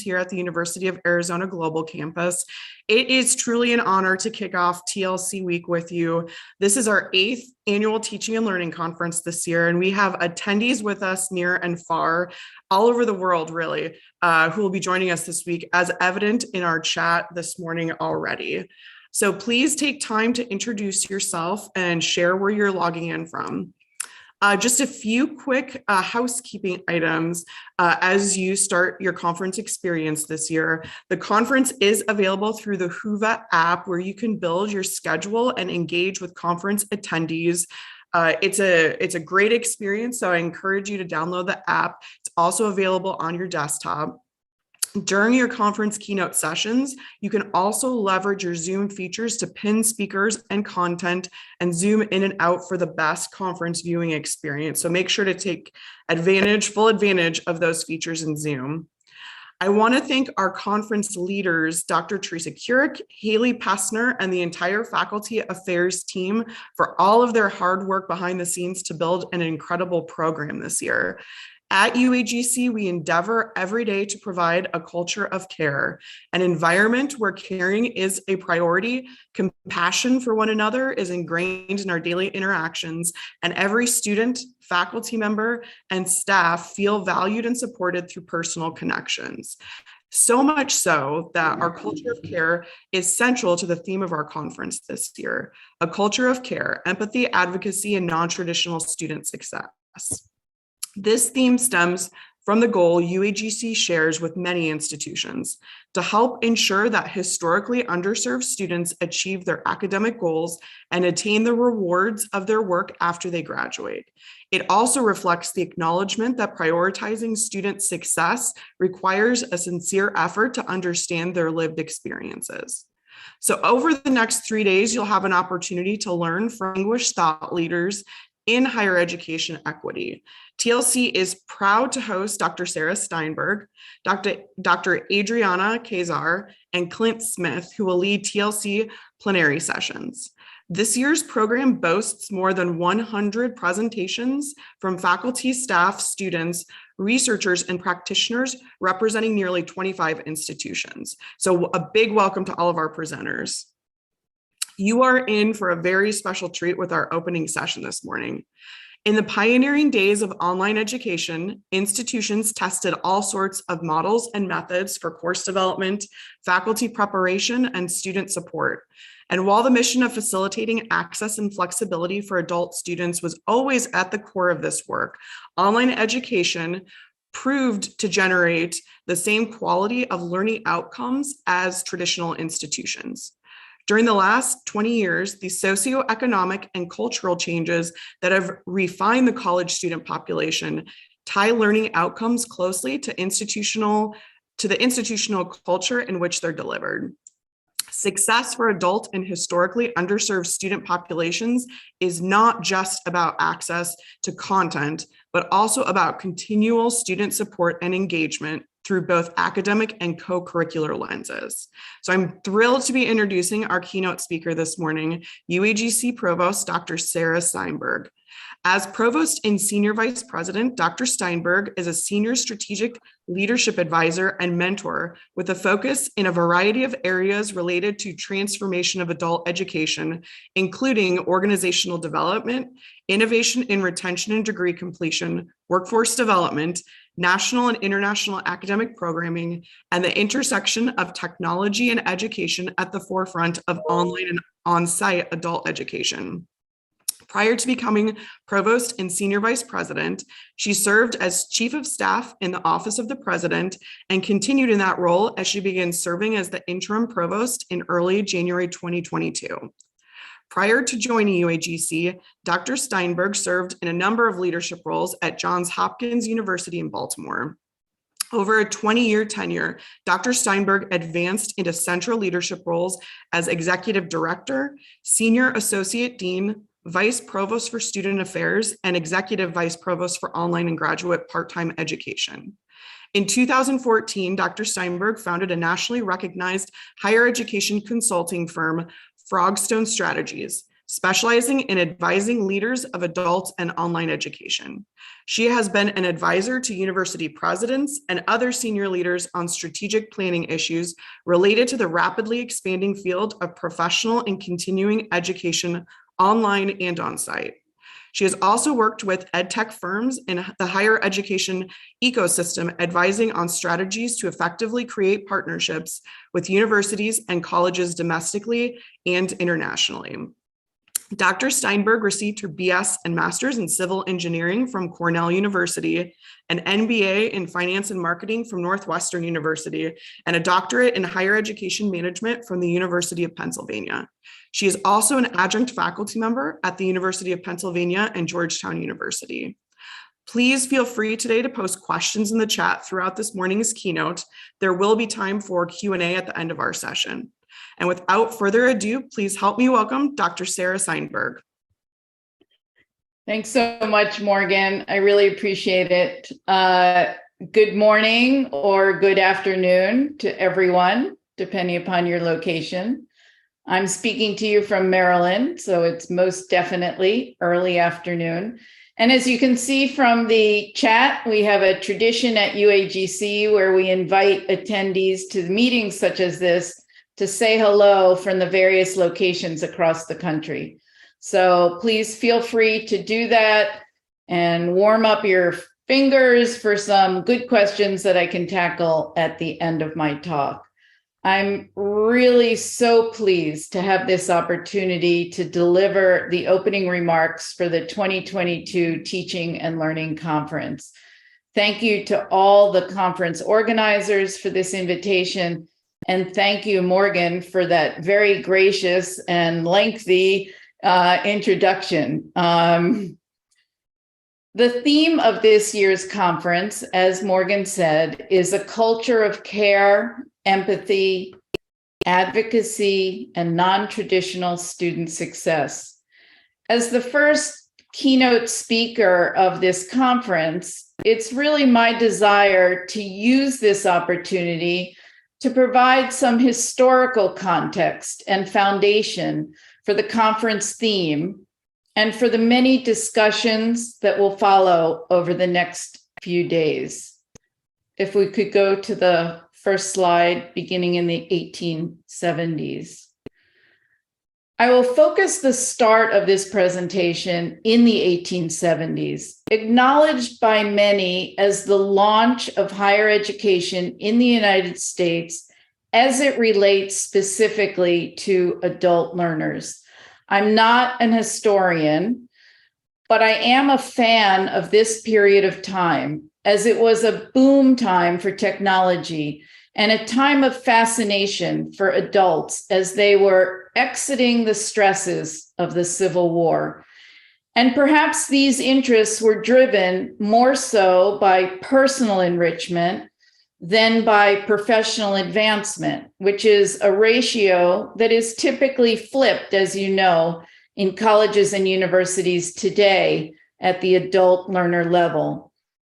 here at the University of Arizona Global Campus. It is truly an honor to kick off TLC week with you. This is our 8th annual Teaching and Learning Conference this year, and we have attendees with us near and far, all over the world really, who will be joining us this week, as evident in our chat this morning already. So please take time to introduce yourself and share where you're logging in from. Just a few quick housekeeping items as you start your conference experience this year. The conference is available through the Whova app, where you can build your schedule and engage with conference attendees. It's a great experience, so I encourage you to download the app. It's also available on your desktop. During your conference keynote sessions, you can also leverage your Zoom features to pin speakers and content and zoom in and out for the best conference viewing experience. So make sure to take full advantage of those features in Zoom. I want to thank our conference leaders, Dr. Teresa Keurig, Haley Pessner, and the entire Faculty Affairs team for all of their hard work behind the scenes to build an incredible program this year. At UAGC, we endeavor every day to provide a culture of care, an environment where caring is a priority, compassion for one another is ingrained in our daily interactions, and every student, faculty member, and staff feel valued and supported through personal connections. So much so that our culture of care is central to the theme of our conference this year: a culture of care, empathy, advocacy, and non-traditional student success. This theme stems from the goal UAGC shares with many institutions to help ensure that historically underserved students achieve their academic goals and attain the rewards of their work after they graduate. It also reflects the acknowledgement that prioritizing student success requires a sincere effort to understand their lived experiences. So over the next 3 days, you'll have an opportunity to learn from distinguished thought leaders in higher education equity. TLC is proud to host Dr. Sarah Steinberg, Dr. Adriana Kazar, and Clint Smith, who will lead TLC plenary sessions. This year's program boasts more than 100 presentations from faculty, staff, students, researchers, and practitioners representing nearly 25 institutions. So a big welcome to all of our presenters. You are in for a very special treat with our opening session this morning. In the pioneering days of online education, institutions tested all sorts of models and methods for course development, faculty preparation, and student support. And while the mission of facilitating access and flexibility for adult students was always at the core of this work, online education proved to generate the same quality of learning outcomes as traditional institutions. During the last 20 years, the socioeconomic and cultural changes that have refined the college student population tie learning outcomes closely to the institutional culture in which they're delivered. Success for adult and historically underserved student populations is not just about access to content, but also about continual student support and engagement through both academic and co-curricular lenses. So I'm thrilled to be introducing our keynote speaker this morning, UAGC Provost, Dr. Sarah Steinberg. As Provost and Senior Vice President, Dr. Steinberg is a Senior Strategic Leadership Advisor and mentor with a focus in a variety of areas related to transformation of adult education, including organizational development, innovation in retention and degree completion, workforce development, national and international academic programming, and the intersection of technology and education at the forefront of online and on-site adult education. Prior to becoming Provost and Senior Vice President, she served as Chief of Staff in the Office of the President and continued in that role as she began serving as the Interim Provost in early January 2022. Prior to joining UAGC, Dr. Steinberg served in a number of leadership roles at Johns Hopkins University in Baltimore. Over a 20-year tenure, Dr. Steinberg advanced into central leadership roles as Executive Director, Senior Associate Dean, Vice Provost for Student Affairs, and Executive Vice Provost for Online and Graduate Part-Time Education. In 2014, Dr. Steinberg founded a nationally recognized higher education consulting firm, Frogstone Strategies, specializing in advising leaders of adult and online education. She has been an advisor to university presidents and other senior leaders on strategic planning issues related to the rapidly expanding field of professional and continuing education online and on-site. She has also worked with edtech firms in the higher education ecosystem, advising on strategies to effectively create partnerships with universities and colleges domestically and internationally. Dr. Steinberg received her BS and Master's in Civil Engineering from Cornell University, an MBA in Finance and Marketing from Northwestern University, and a doctorate in Higher Education Management from the University of Pennsylvania. She is also an adjunct faculty member at the University of Pennsylvania and Georgetown University. Please feel free today to post questions in the chat throughout this morning's keynote. There will be time for Q&A at the end of our session. And without further ado, please help me welcome Dr. Sarah Steinberg. Thanks so much, Morgan. I really appreciate it. Good morning or good afternoon to everyone, depending upon your location. I'm speaking to you from Maryland, so it's most definitely early afternoon. And as you can see from the chat, we have a tradition at UAGC where we invite attendees to meetings such as this to say hello from the various locations across the country. So please feel free to do that and warm up your fingers for some good questions that I can tackle at the end of my talk. I'm really so pleased to have this opportunity to deliver the opening remarks for the 2022 Teaching and Learning Conference. Thank you to all the conference organizers for this invitation. And thank you, Morgan, for that very gracious and lengthy introduction. The theme of this year's conference, as Morgan said, is a culture of care, empathy, advocacy, and non-traditional student success. As the first keynote speaker of this conference, it's really my desire to use this opportunity to provide some historical context and foundation for the conference theme and for the many discussions that will follow over the next few days. If we could go to the first slide, beginning in the 1870s. I will focus the start of this presentation in the 1870s, acknowledged by many as the launch of higher education in the United States as it relates specifically to adult learners. I'm not an historian, but I am a fan of this period of time, as it was a boom time for technology and a time of fascination for adults as they were exiting the stresses of the Civil War. And perhaps these interests were driven more so by personal enrichment than by professional advancement, which is a ratio that is typically flipped, as you know, in colleges and universities today at the adult learner level.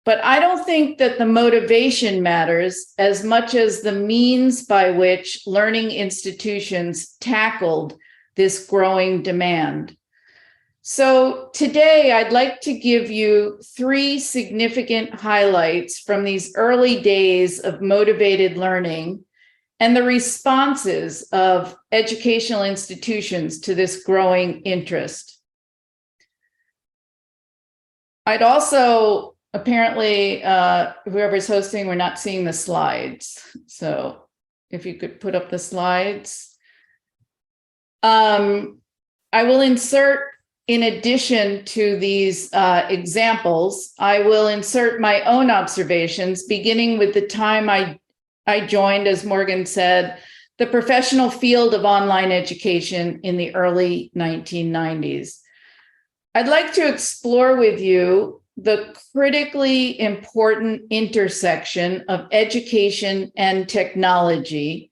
But I don't think that the motivation matters as much as the means by which learning institutions tackled this growing demand. So today, I'd like to give you 3 significant highlights from these early days of motivated learning and the responses of educational institutions to this growing interest. I'd also apparently, whoever's hosting, we're not seeing the slides. So if you could put up the slides. I will insert, in addition to these examples, I will insert my own observations, beginning with the time I joined, as Morgan said, the professional field of online education in the early 1990s. I'd like to explore with you the critically important intersection of education and technology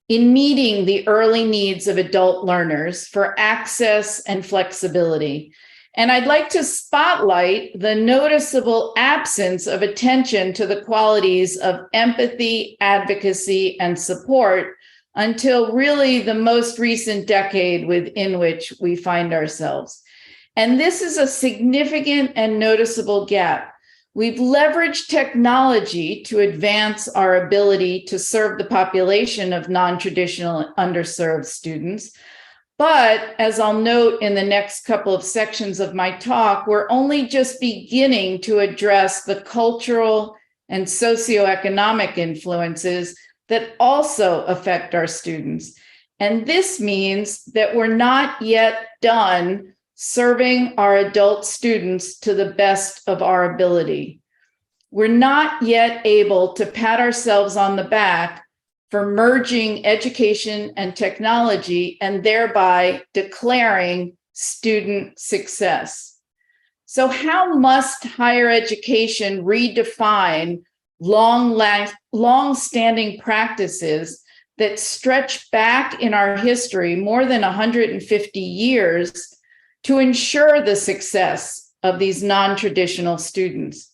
in meeting the early needs of adult learners for access and flexibility. And I'd like to spotlight the noticeable absence of attention to the qualities of empathy, advocacy, and support until really the most recent decade within which we find ourselves. And this is a significant and noticeable gap. We've leveraged technology to advance our ability to serve the population of non-traditional and underserved students. But as I'll note in the next couple of sections of my talk, we're only just beginning to address the cultural and socioeconomic influences that also affect our students. And this means that we're not yet done serving our adult students to the best of our ability. We're not yet able to pat ourselves on the back for merging education and technology and thereby declaring student success. So how must higher education redefine long-standing practices that stretch back in our history more than 150 years to ensure the success of these non-traditional students?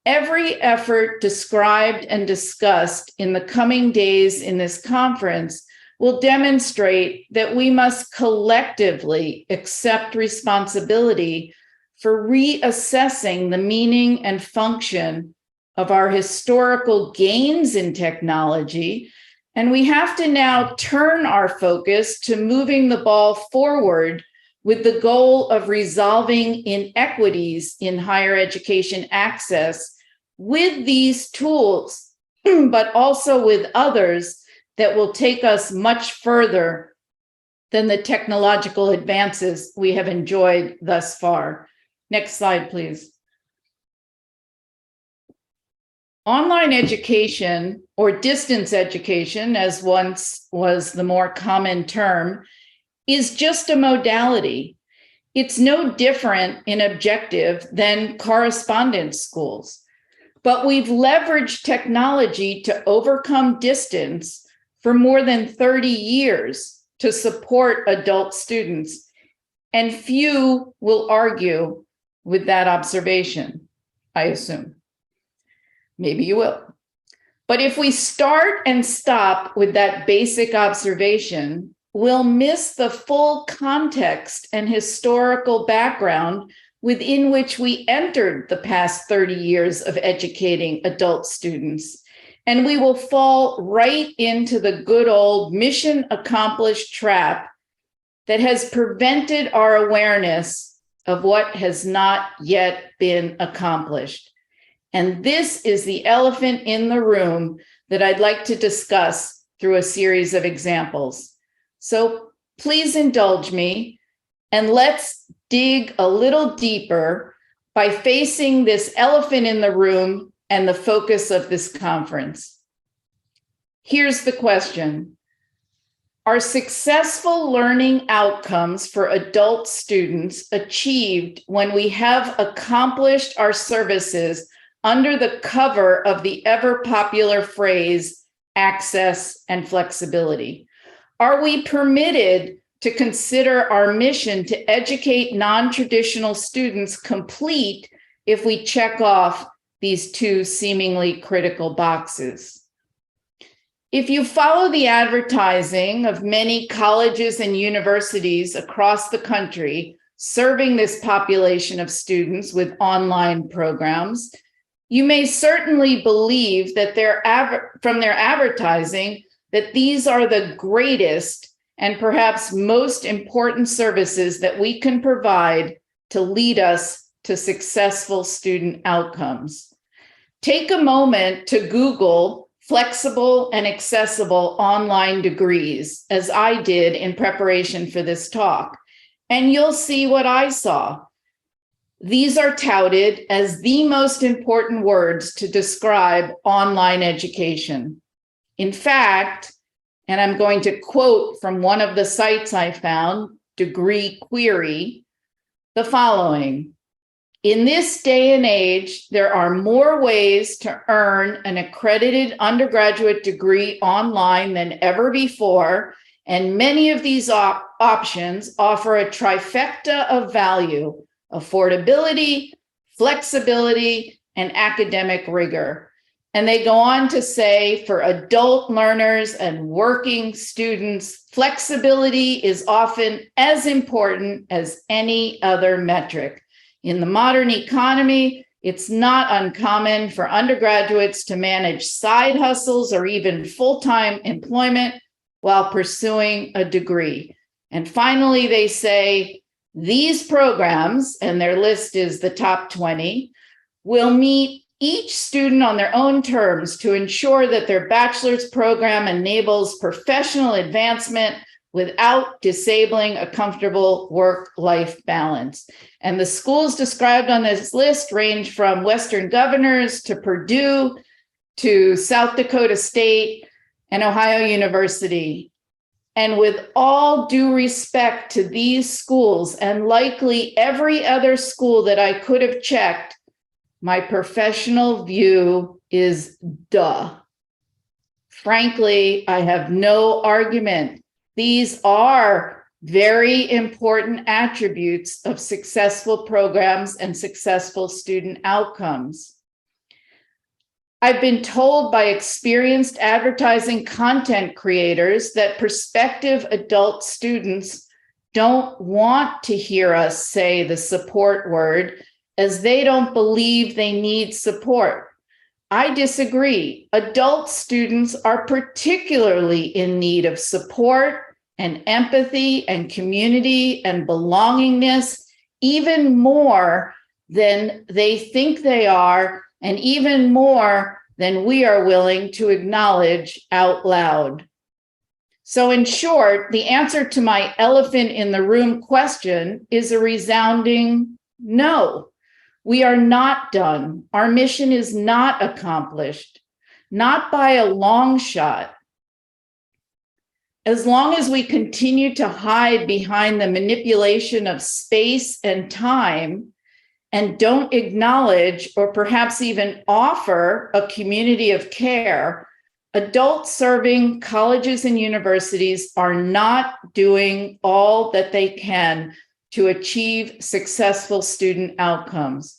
Every effort described and discussed in the coming days in this conference will demonstrate that we must collectively accept responsibility for reassessing the meaning and function of our historical gains in technology. And we have to now turn our focus to moving the ball forward with the goal of resolving inequities in higher education access with these tools, but also with others that will take us much further than the technological advances we have enjoyed thus far. Next slide, please. Online education, or distance education, as once was the more common term, is just a modality. It's no different in objective than correspondence schools. But we've leveraged technology to overcome distance for more than 30 years to support adult students, and few will argue with that observation, I assume. Maybe you will. But if we start and stop with that basic observation, we'll miss the full context and historical background within which we entered the past 30 years of educating adult students. And we will fall right into the good old mission accomplished trap that has prevented our awareness of what has not yet been accomplished. And this is the elephant in the room that I'd like to discuss through a series of examples. So please indulge me, and let's dig a little deeper by facing this elephant in the room and the focus of this conference. Here's the question. Are successful learning outcomes for adult students achieved when we have accomplished our services under the cover of the ever popular phrase, access and flexibility? Are we permitted to consider our mission to educate non-traditional students complete if we check off these two seemingly critical boxes? If you follow the advertising of many colleges and universities across the country serving this population of students with online programs, you may certainly believe that from their advertising that these are the greatest and perhaps most important services that we can provide to lead us to successful student outcomes. Take a moment to Google flexible and accessible online degrees, as I did in preparation for this talk, and you'll see what I saw. These are touted as the most important words to describe online education. In fact, and I'm going to quote from one of the sites I found, Degree Query, the following: in this day and age, there are more ways to earn an accredited undergraduate degree online than ever before, and many of these options offer a trifecta of value: affordability, flexibility, and academic rigor. And they go on to say, for adult learners and working students, flexibility is often as important as any other metric. In the modern economy, it's not uncommon for undergraduates to manage side hustles or even full-time employment while pursuing a degree. And finally, they say these programs, and their list is the top 20, will meet each student on their own terms to ensure that their bachelor's program enables professional advancement without disabling a comfortable work-life balance. And the schools described on this list range from Western Governors to Purdue to South Dakota State and Ohio University. And with all due respect to these schools and likely every other school that I could have checked, my professional view is duh. Frankly, I have no argument. These are very important attributes of successful programs and successful student outcomes. I've been told by experienced advertising content creators that prospective adult students don't want to hear us say the support word, as they don't believe they need support. I disagree. Adult students are particularly in need of support and empathy and community and belongingness, even more than they think they are, and even more than we are willing to acknowledge out loud. So in short, the answer to my elephant in the room question is a resounding no. We are not done. Our mission is not accomplished, not by a long shot. As long as we continue to hide behind the manipulation of space and time and don't acknowledge or perhaps even offer a community of care, adults serving colleges and universities are not doing all that they can to achieve successful student outcomes.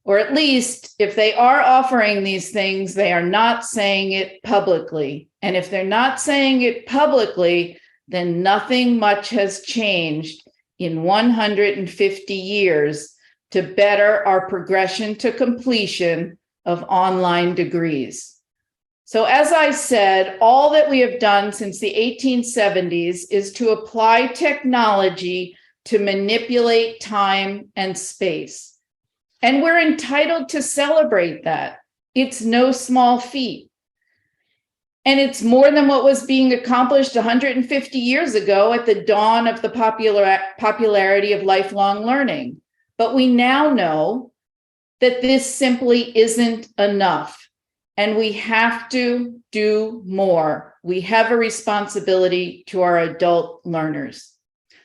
Or at least, if they are offering these things, they are not saying it publicly. And if they're not saying it publicly, then nothing much has changed in 150 years to better our progression to completion of online degrees. So as I said, all that we have done since the 1870s is to apply technology to manipulate time and space. And we're entitled to celebrate that. It's no small feat. And it's more than what was being accomplished 150 years ago at the dawn of the popularity of lifelong learning. But we now know that this simply isn't enough, and we have to do more. We have a responsibility to our adult learners.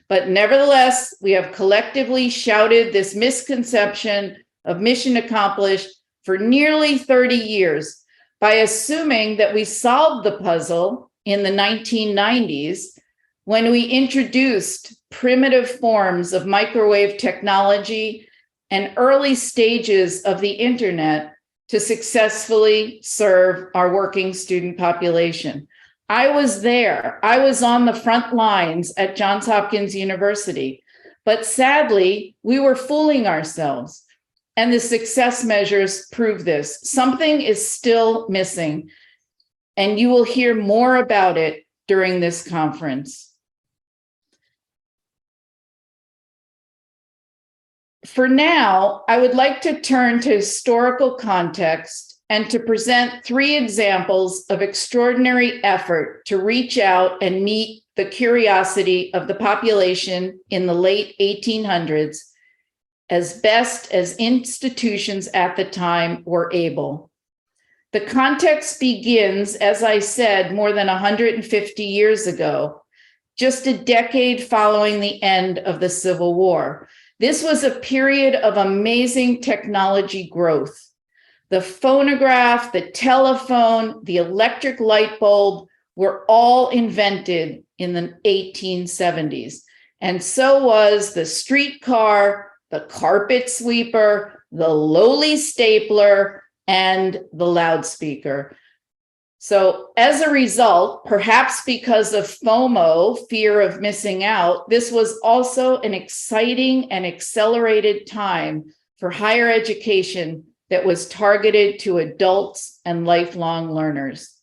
But nevertheless, we have collectively shouted this misconception of mission accomplished for nearly 30 years by assuming that we solved the puzzle in the 1990s when we introduced primitive forms of microwave technology and early stages of the internet to successfully serve our working student population. I was there. I was on the front lines at Johns Hopkins University, but sadly, we were fooling ourselves. And the success measures prove this. Something is still missing, and you will hear more about it during this conference. For now, I would like to turn to historical context and to present 3 examples of extraordinary effort to reach out and meet the curiosity of the population in the late 1800s as best as institutions at the time were able. The context begins, as I said, more than 150 years ago, just a decade following the end of the Civil War. This was a period of amazing technology growth. The phonograph, the telephone, the electric light bulb were all invented in the 1870s. And so was the streetcar, the carpet sweeper, the lowly stapler, and the loudspeaker. So as a result, perhaps because of FOMO, fear of missing out, this was also an exciting and accelerated time for higher education that was targeted to adults and lifelong learners.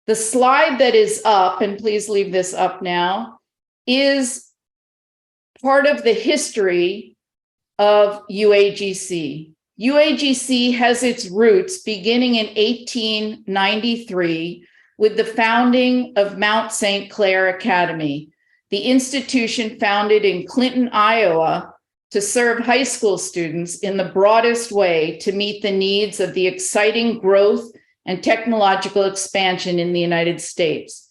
The slide that is up, and please leave this up now, is part of the history of UAGC. UAGC has its roots beginning in 1893 with the founding of Mount St. Clair Academy, the institution founded in Clinton, Iowa, to serve high school students in the broadest way to meet the needs of the exciting growth and technological expansion in the United States.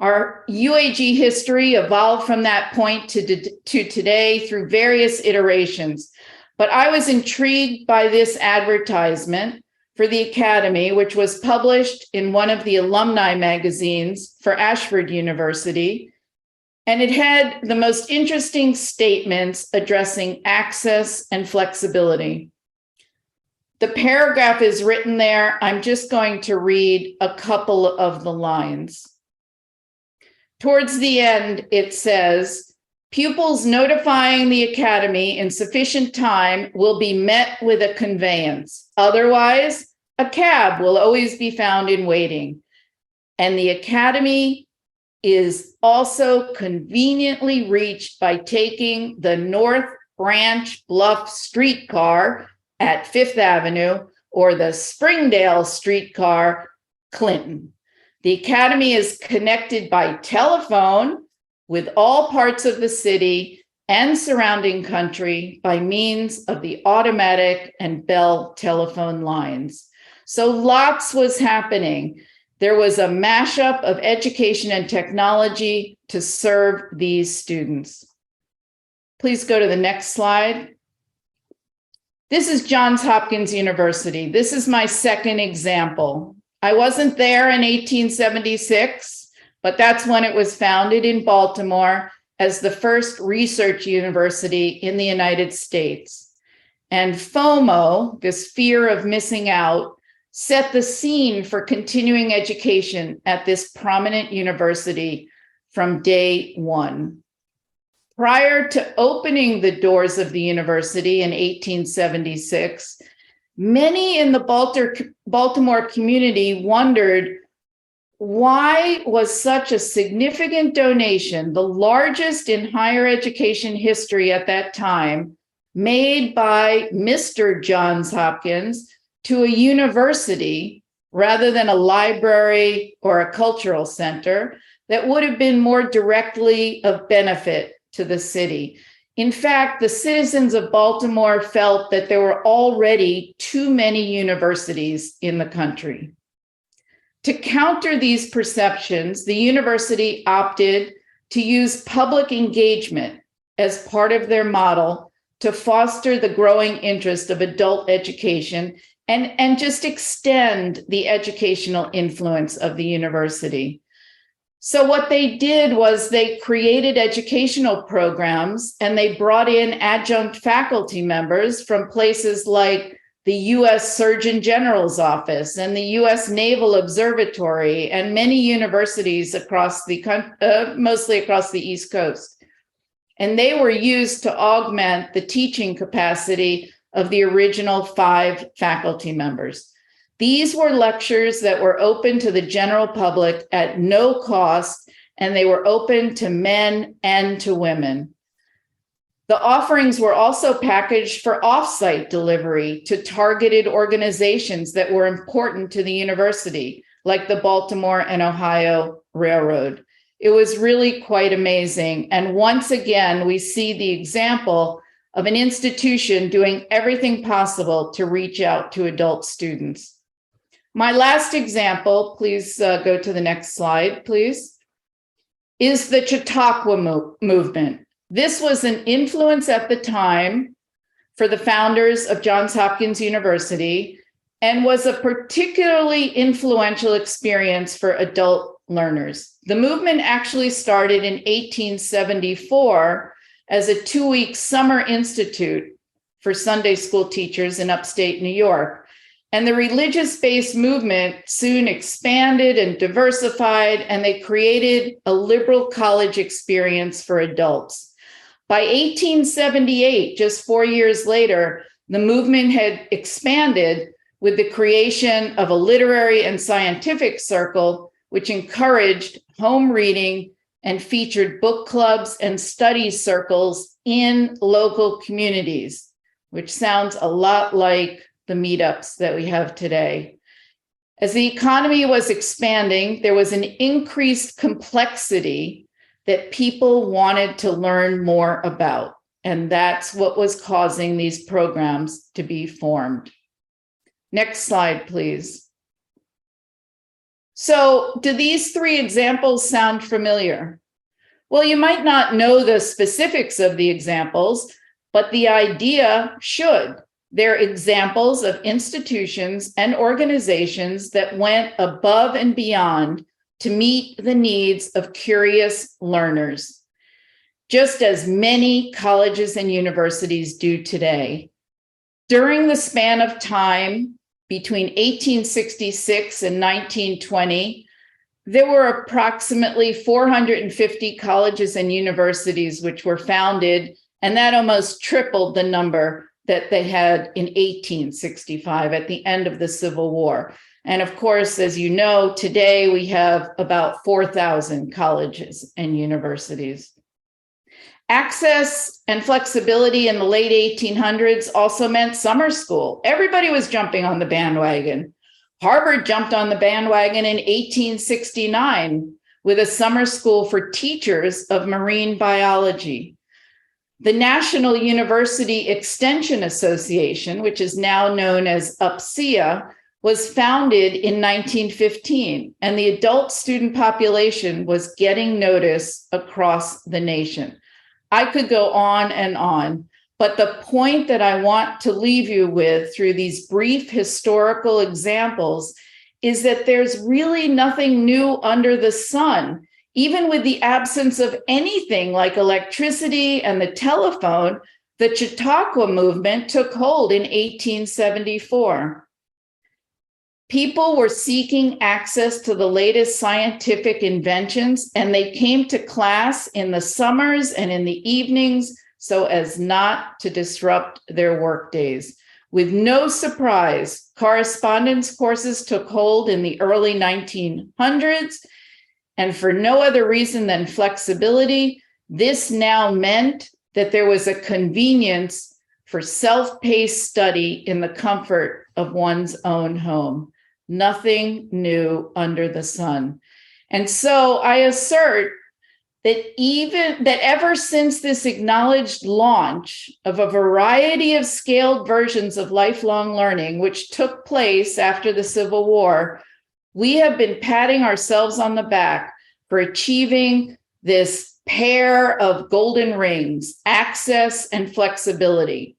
Our UAG history evolved from that point to today through various iterations. But I was intrigued by this advertisement for the Academy, which was published in one of the alumni magazines for Ashford University. And it had the most interesting statements addressing access and flexibility. The paragraph is written there. I'm just going to read a couple of the lines. Towards the end, it says, pupils notifying the Academy in sufficient time will be met with a conveyance. Otherwise, a cab will always be found in waiting. And the Academy is also conveniently reached by taking the North Branch Bluff streetcar at Fifth Avenue or the Springdale streetcar, Clinton. The Academy is connected by telephone with all parts of the city and surrounding country by means of the automatic and Bell telephone lines. So lots was happening. There was a mashup of education and technology to serve these students. Please go to the next slide. This is Johns Hopkins University. This is my second example. I wasn't there in 1876, but that's when it was founded in Baltimore as the first research university in the United States. And FOMO, this fear of missing out, set the scene for continuing education at this prominent university from day one. Prior to opening the doors of the university in 1876, many in the Baltimore community wondered, why was such a significant donation, the largest in higher education history at that time, made by Mr. Johns Hopkins to a university rather than a library or a cultural center that would have been more directly of benefit to the city? In fact, the citizens of Baltimore felt that there were already too many universities in the country. To counter these perceptions, the university opted to use public engagement as part of their model to foster the growing interest of adult education and just extend the educational influence of the university. So what they did was they created educational programs and they brought in adjunct faculty members from places like the U.S. Surgeon General's office and the U.S. Naval Observatory and many universities across the mostly across the East Coast. And they were used to augment the teaching capacity of the original 5 faculty members. These were lectures that were open to the general public at no cost, and they were open to men and to women. The offerings were also packaged for off-site delivery to targeted organizations that were important to the university, like the Baltimore and Ohio Railroad. It was really quite amazing. And once again, we see the example of an institution doing everything possible to reach out to adult students. My last example, please go to the next slide, please, is the Chautauqua movement. This was an influence at the time for the founders of Johns Hopkins University and was a particularly influential experience for adult learners. The movement actually started in 1874 as a 2-week summer institute for Sunday school teachers in upstate New York. And the religious-based movement soon expanded and diversified, and they created a liberal college experience for adults. By 1878, just 4 years later, the movement had expanded with the creation of a literary and scientific circle, which encouraged home reading and featured book clubs and study circles in local communities, which sounds a lot like the meetups that we have today. As the economy was expanding, there was an increased complexity that people wanted to learn more about. And that's what was causing these programs to be formed. Next slide, please. So, do these three examples sound familiar? Well, you might not know the specifics of the examples, but the idea should. They're examples of institutions and organizations that went above and beyond to meet the needs of curious learners, just as many colleges and universities do today. During the span of time between 1866 and 1920, there were approximately 450 colleges and universities which were founded, and that almost tripled the number that they had in 1865 at the end of the Civil War. And of course, as you know, today we have about 4,000 colleges and universities. Access and flexibility in the late 1800s also meant summer school. Everybody was jumping on the bandwagon. Harvard jumped on the bandwagon in 1869 with a summer school for teachers of marine biology. The National University Extension Association, which is now known as UPSEA, was founded in 1915, and the adult student population was getting notice across the nation. I could go on, but the point that I want to leave you with through these brief historical examples is that there's really nothing new under the sun. Even with the absence of anything like electricity and the telephone, the Chautauqua movement took hold in 1874. People were seeking access to the latest scientific inventions, and they came to class in the summers and in the evenings so as not to disrupt their work days. With no surprise, correspondence courses took hold in the early 1900s, and for no other reason than flexibility, this now meant that there was a convenience for self-paced study in the comfort of one's own home. Nothing new under the sun. And so I assert that ever since this acknowledged launch of a variety of scaled versions of lifelong learning, which took place after the Civil War, we have been patting ourselves on the back for achieving this pair of golden rings, access and flexibility.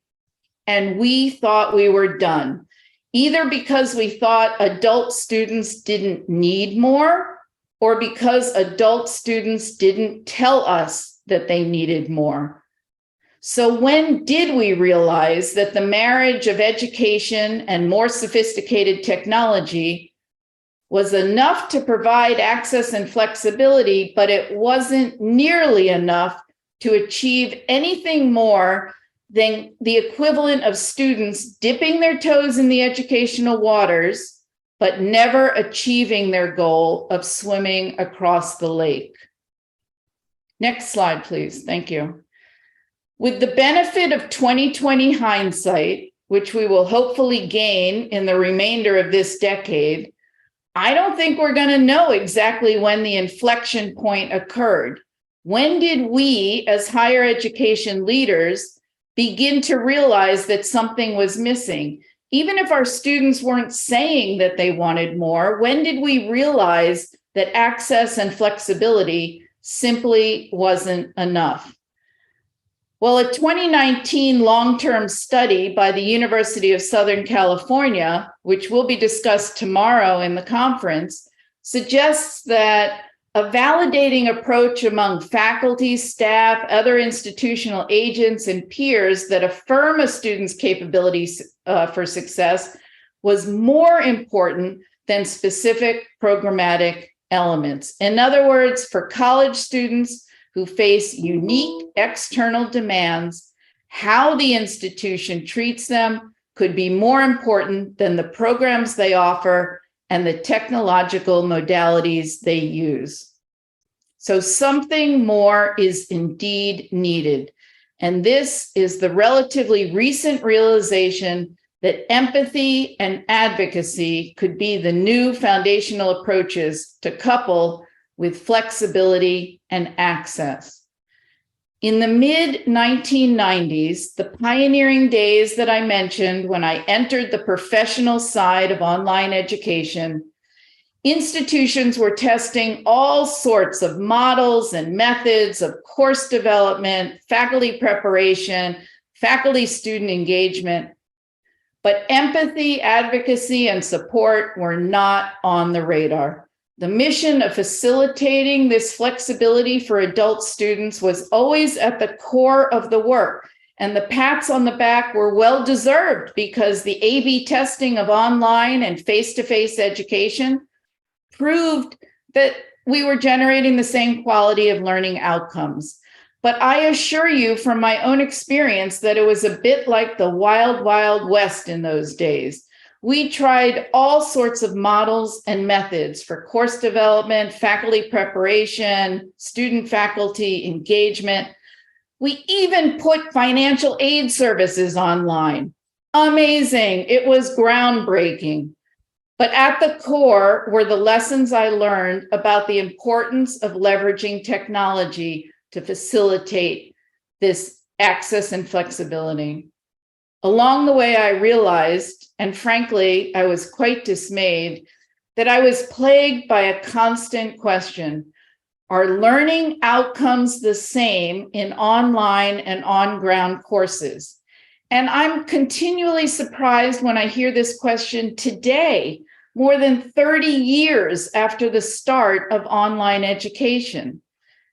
And we thought we were done, either because we thought adult students didn't need more, or because adult students didn't tell us that they needed more. So when did we realize that the marriage of education and more sophisticated technology was enough to provide access and flexibility, but it wasn't nearly enough to achieve anything more than the equivalent of students dipping their toes in the educational waters, but never achieving their goal of swimming across the lake? Next slide, please. Thank you. With the benefit of 2020 hindsight, which we will hopefully gain in the remainder of this decade, I don't think we're going to know exactly when the inflection point occurred. When did we, as higher education leaders, begin to realize that something was missing? Even if our students weren't saying that they wanted more, when did we realize that access and flexibility simply wasn't enough? Well, a 2019 long-term study by the University of Southern California, which will be discussed tomorrow in the conference, suggests that A validating approach among faculty, staff, other institutional agents, and peers that affirm a student's capabilities for success was more important than specific programmatic elements. In other words, for college students who face unique external demands, how the institution treats them could be more important than the programs they offer and the technological modalities they use. So something more is indeed needed. And this is the relatively recent realization that empathy and advocacy could be the new foundational approaches to couple with flexibility and access. In the mid-1990s, the pioneering days that I mentioned when I entered the professional side of online education, institutions were testing all sorts of models and methods of course development, faculty preparation, faculty-student engagement, but empathy, advocacy, and support were not on the radar. The mission of facilitating this flexibility for adult students was always at the core of the work, and the pats on the back were well-deserved because the A/B testing of online and face-to-face education proved that we were generating the same quality of learning outcomes. But I assure you from my own experience that it was a bit like the wild, wild west in those days. We tried all sorts of models and methods for course development, faculty preparation, student-faculty engagement. We even put financial aid services online. Amazing. It was groundbreaking. But at the core were the lessons I learned about the importance of leveraging technology to facilitate this access and flexibility. Along the way, I realized, and frankly, I was quite dismayed, that I was plagued by a constant question. Are learning outcomes the same in online and on-ground courses? And I'm continually surprised when I hear this question today, more than 30 years after the start of online education.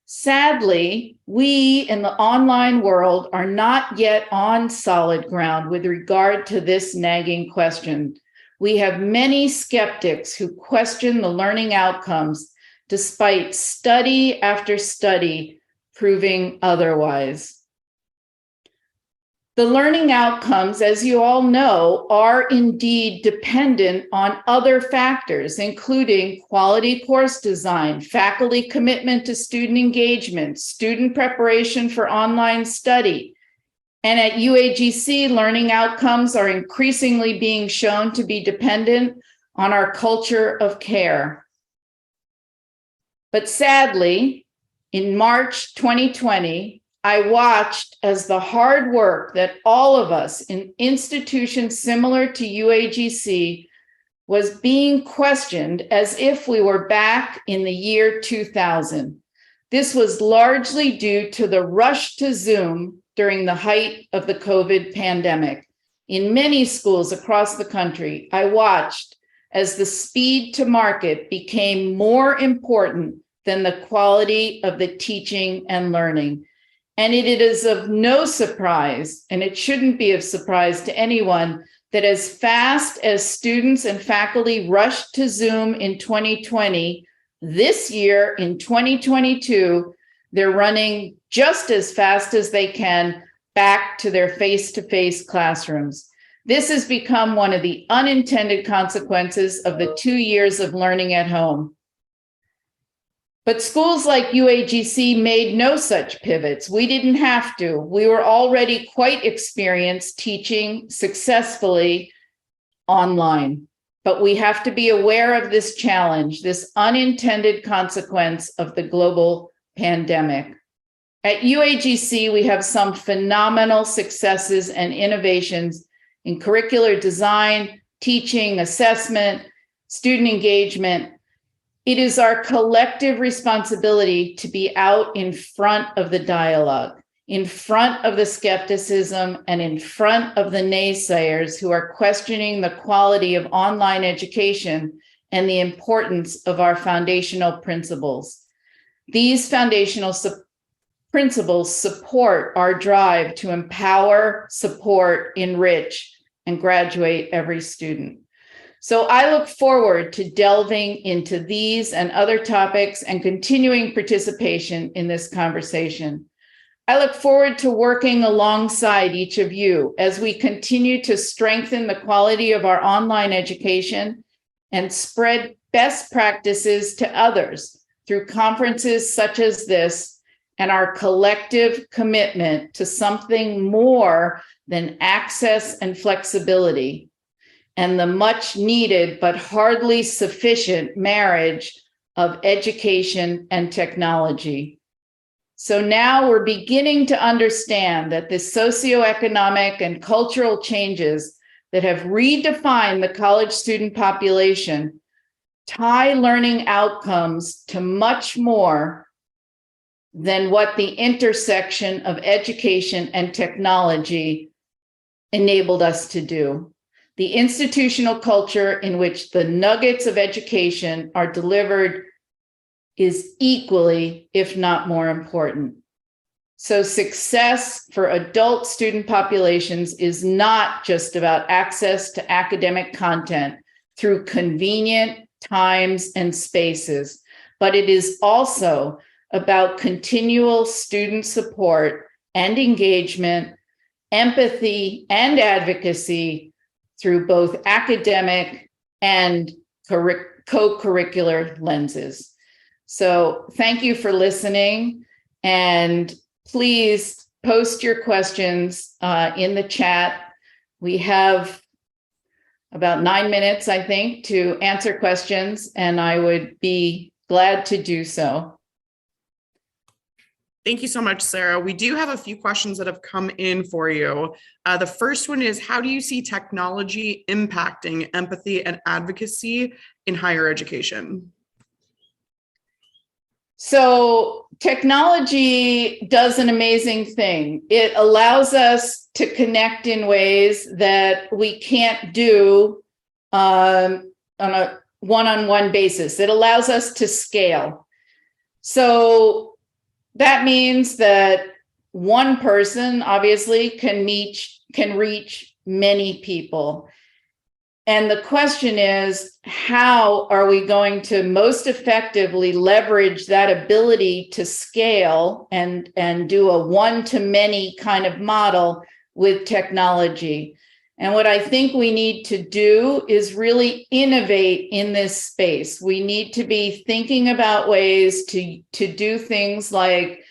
Sadly, we in the online world are not yet on solid ground with regard to this nagging question. We have many skeptics who question the learning outcomes despite study after study proving otherwise. The learning outcomes, as you all know, are indeed dependent on other factors, including quality course design, faculty commitment to student engagement, student preparation for online study. And at UAGC, learning outcomes are increasingly being shown to be dependent on our culture of care. But sadly, in March 2020, I watched as the hard work that all of us in institutions similar to UAGC was being questioned as if we were back in the year 2000. This was largely due to the rush to Zoom during the height of the COVID pandemic. In many schools across the country, I watched as the speed to market became more important than the quality of the teaching and learning. And it is of no surprise, and it shouldn't be of surprise to anyone, that as fast as students and faculty rushed to Zoom in 2020, this year in 2022, they're running just as fast as they can back to their face-to-face classrooms. This has become one of the unintended consequences of the 2 years of learning at home. But schools like UAGC made no such pivots. We didn't have to. We were already quite experienced teaching successfully online. But we have to be aware of this challenge, this unintended consequence of the global pandemic. At UAGC, we have some phenomenal successes and innovations in curricular design, teaching, assessment, student engagement. It is our collective responsibility to be out in front of the dialogue, in front of the skepticism, and in front of the naysayers who are questioning the quality of online education and the importance of our foundational principles. These foundational principles support our drive to empower, support, enrich, and graduate every student. So I look forward to delving into these and other topics and continuing participation in this conversation. I look forward to working alongside each of you as we continue to strengthen the quality of our online education and spread best practices to others through conferences such as this and our collective commitment to something more than access and flexibility and the much needed but hardly sufficient marriage of education and technology. So now we're beginning to understand that the socioeconomic and cultural changes that have redefined the college student population tie learning outcomes to much more than what the intersection of education and technology enabled us to do. The institutional culture in which the nuggets of education are delivered is equally, if not more important. So success for adult student populations is not just about access to academic content through convenient times and spaces, but it is also about continual student support and engagement, empathy and advocacy through both academic and co-curricular lenses. So thank you for listening, and please post your questions in the chat. We have about 9 minutes, I think, to answer questions, and I would be glad to do so. Thank you so much, Sarah. We do have a few questions that have come in for you. The first one is, how do you see technology impacting empathy and advocacy in higher education? So technology does an amazing thing. It allows us to connect in ways that we can't do on a one-on-one basis. It allows us to scale. So that means that one person obviously can reach many people. And the question is, how are we going to most effectively leverage that ability to scale and do a one-to-many kind of model with technology? And what I think we need to do is really innovate in this space. We need to be thinking about ways to do things like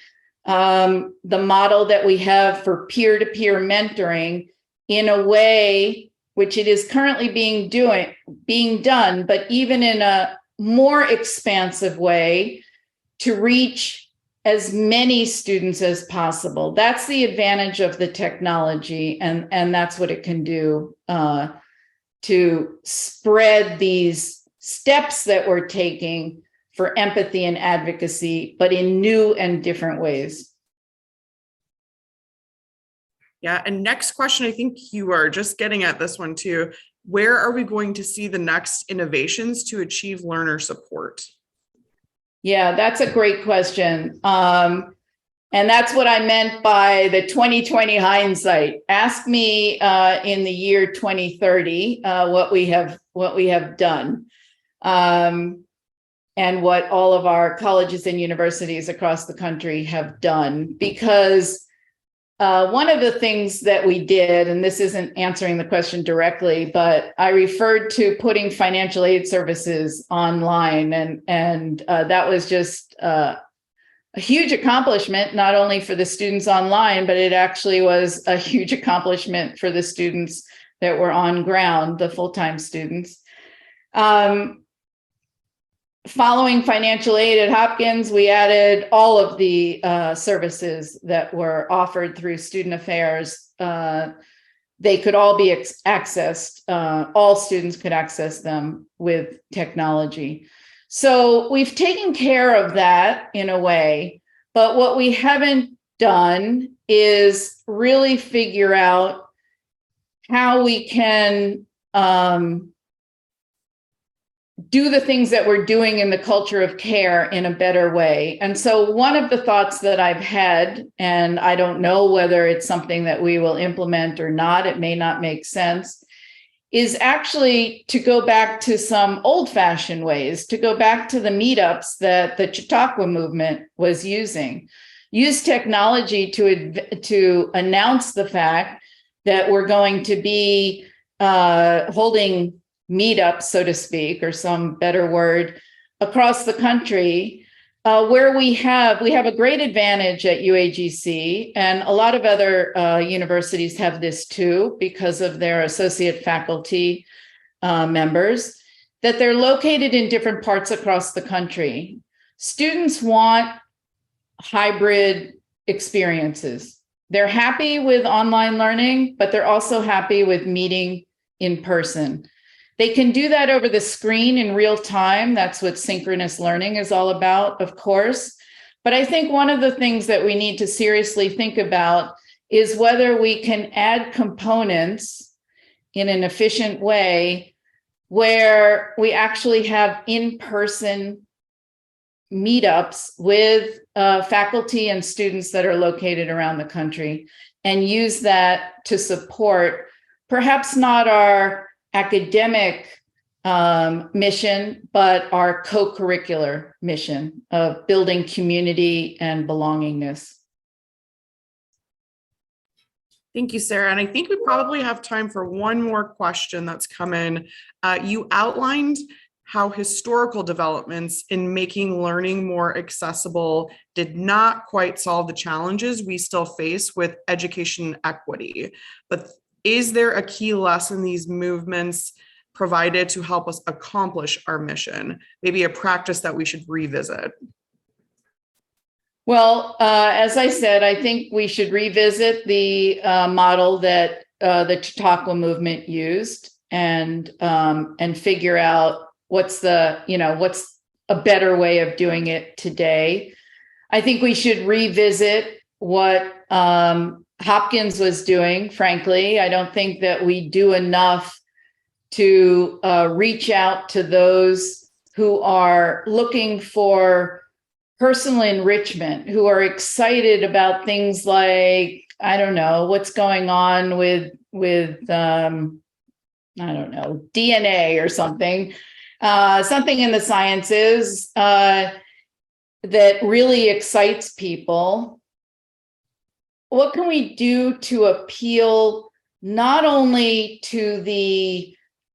the model that we have for peer-to-peer mentoring in a way which it is currently being done, but even in a more expansive way to reach as many students as possible. That's the advantage of the technology, and that's what it can do to spread these steps that we're taking for empathy and advocacy, but in new and different ways. Yeah, and next question, I think you are just getting at this one too. Where are we going to see the next innovations to achieve learner support? Yeah, that's a great question. And that's what I meant by the 2020 hindsight. Ask me in the year 2030 what we have done, and what all of our colleges and universities across the country have done. Because one of the things that we did, and this isn't answering the question directly, but I referred to putting financial aid services online, and that was just a huge accomplishment, not only for the students online, but it actually was a huge accomplishment for the students that were on ground, the full-time students. Following financial aid at Hopkins, we added all of the services that were offered through student affairs. They could all be accessed. All students could access them with technology. So we've taken care of that in a way, but what we haven't done is really figure out how we can do the things that we're doing in the culture of care in a better way. And so one of the thoughts that I've had, and I don't know whether it's something that we will implement or not, it may not make sense, is actually to go back to some old-fashioned ways, to go back to the meetups that the Chautauqua movement was using. Use technology to announce the fact that we're going to be holding meetups, so to speak, or some better word, across the country, where we have a great advantage at UAGC, and a lot of other universities have this too because of their associate faculty members, that they're located in different parts across the country. Students want hybrid experiences. They're happy with online learning, but they're also happy with meeting in person. They can do that over the screen in real time. That's what synchronous learning is all about, of course. But I think one of the things that we need to seriously think about is whether we can add components in an efficient way where we actually have in-person meetups with faculty and students that are located around the country, and use that to support perhaps not our academic mission, but our co-curricular mission of building community and belongingness. Thank you, Sarah. And I think we probably have time for one more question that's come in. You outlined how historical developments in making learning more accessible did not quite solve the challenges we still face with education equity. But is there a key lesson these movements provided to help us accomplish our mission? Maybe a practice that we should revisit? Well, as I said, I think we should revisit the model that the Chautauqua movement used, and figure out what's a better way of doing it today. I think we should revisit what Hopkins was doing. Frankly, I don't think that we do enough to reach out to those who are looking for personal enrichment, who are excited about things like, I don't know, what's going on with I don't know, DNA or something in the sciences that really excites people. What can we do to appeal not only to the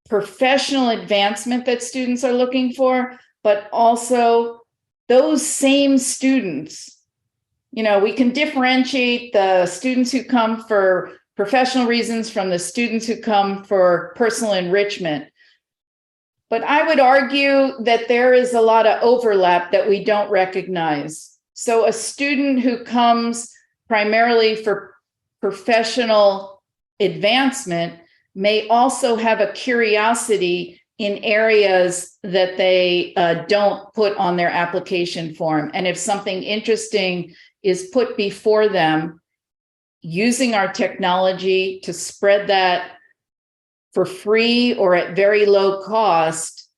professional advancement that students are looking for, but also those same students? You know, we can differentiate the students who come for professional reasons from the students who come for personal enrichment. But I would argue that there is a lot of overlap that we don't recognize. So a student who comes primarily for professional advancement may also have a curiosity in areas that they don't put on their application form. And if something interesting is put before them, using our technology to spread that for free or at very low cost,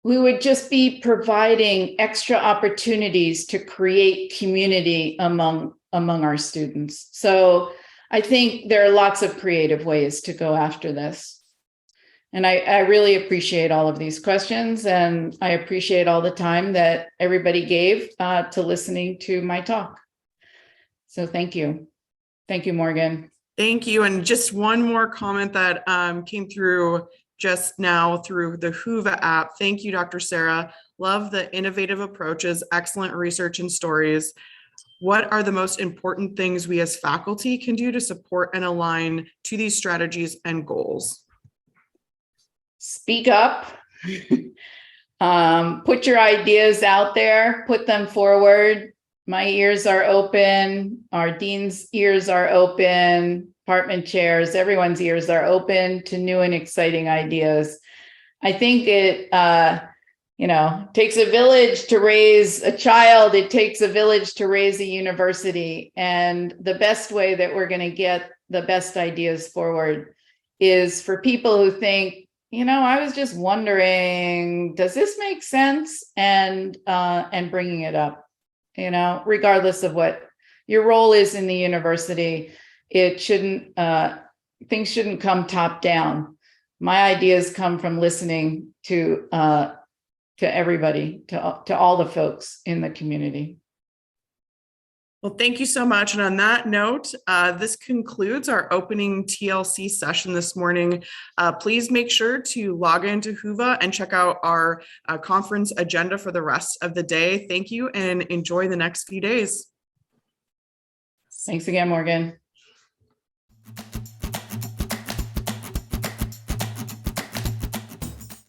we would just be providing extra opportunities to create community among our students. So I think there are lots of creative ways to go after this. And I really appreciate all of these questions, and I appreciate all the time that everybody gave to listening to my talk. So thank you. Thank you, Morgan. Thank you. And just one more comment that came through just now through the Whova app. Thank you, Dr. Sarah. Love the innovative approaches, excellent research and stories. What are the most important things we as faculty can do to support and align to these strategies and goals? Speak up. Put your ideas out there, put them forward. My ears are open. Our dean's ears are open. Department chairs, everyone's ears are open to new and exciting ideas. I think it, takes a village to raise a child. It takes a village to raise a university. And the best way that we're going to get the best ideas forward is for people who think, I was just wondering, does this make sense? And bringing it up, regardless of what your role is in the university, it shouldn't, things shouldn't come top down. My ideas come from listening to everybody, to all the folks in the community. Well, thank you so much. And on that note, this concludes our opening TLC session this morning. Please make sure to log into Whova and check out our conference agenda for the rest of the day. Thank you and enjoy the next few days. Thanks again, Morgan.